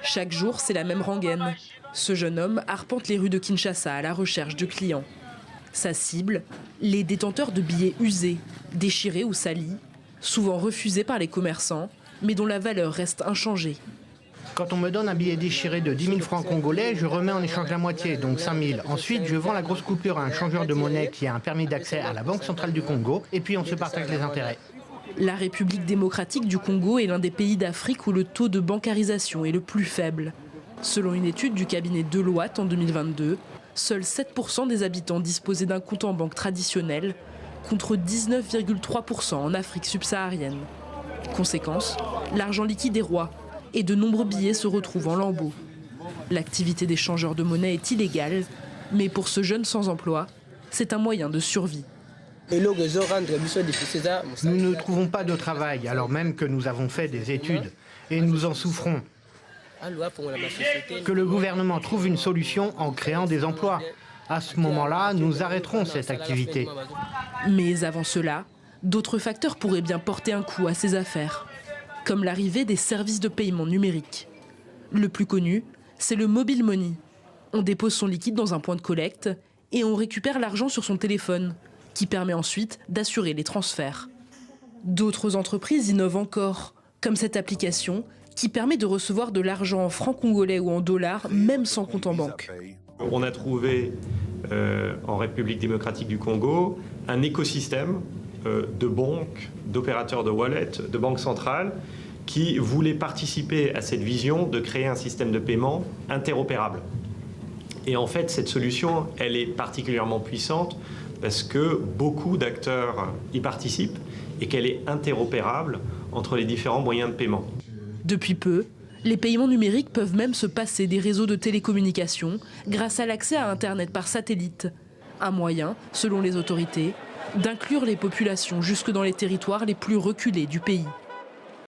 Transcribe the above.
Chaque jour, c'est la même rengaine. Ce jeune homme arpente les rues de Kinshasa à la recherche de clients. Sa cible, les détenteurs de billets usés, déchirés ou salis, souvent refusés par les commerçants, mais dont la valeur reste inchangée. Quand on me donne un billet déchiré de 10 000 francs congolais, je remets en échange la moitié, donc 5 000. Ensuite, je vends la grosse coupure à un changeur de monnaie qui a un permis d'accès à la Banque centrale du Congo, et puis on se partage les intérêts. La République démocratique du Congo est l'un des pays d'Afrique où le taux de bancarisation est le plus faible. Selon une étude du cabinet Deloitte en 2022, seuls 7% des habitants disposaient d'un compte en banque traditionnel, contre 19,3% en Afrique subsaharienne. Conséquence, l'argent liquide est roi et de nombreux billets se retrouvent en lambeaux. L'activité des changeurs de monnaie est illégale, mais pour ce jeune sans emploi, c'est un moyen de survie. Nous ne trouvons pas de travail, alors même que nous avons fait des études, et nous en souffrons. Que le gouvernement trouve une solution en créant des emplois. À ce moment-là, nous arrêterons cette activité. Mais avant cela, d'autres facteurs pourraient bien porter un coup à ces affaires, comme l'arrivée des services de paiement numériques. Le plus connu, c'est le mobile money. On dépose son liquide dans un point de collecte et on récupère l'argent sur son téléphone, qui permet ensuite d'assurer les transferts. D'autres entreprises innovent encore, comme cette application qui permet de recevoir de l'argent en francs congolais ou en dollars, même sans compte en banque. On a trouvé en République démocratique du Congo un écosystème de banques, d'opérateurs de wallet, de banques centrales qui voulaient participer à cette vision de créer un système de paiement interopérable. Et en fait, cette solution, elle est particulièrement puissante parce que beaucoup d'acteurs y participent et qu'elle est interopérable entre les différents moyens de paiement. Depuis peu, les paiements numériques peuvent même se passer des réseaux de télécommunications grâce à l'accès à Internet par satellite. Un moyen, selon les autorités, d'inclure les populations jusque dans les territoires les plus reculés du pays.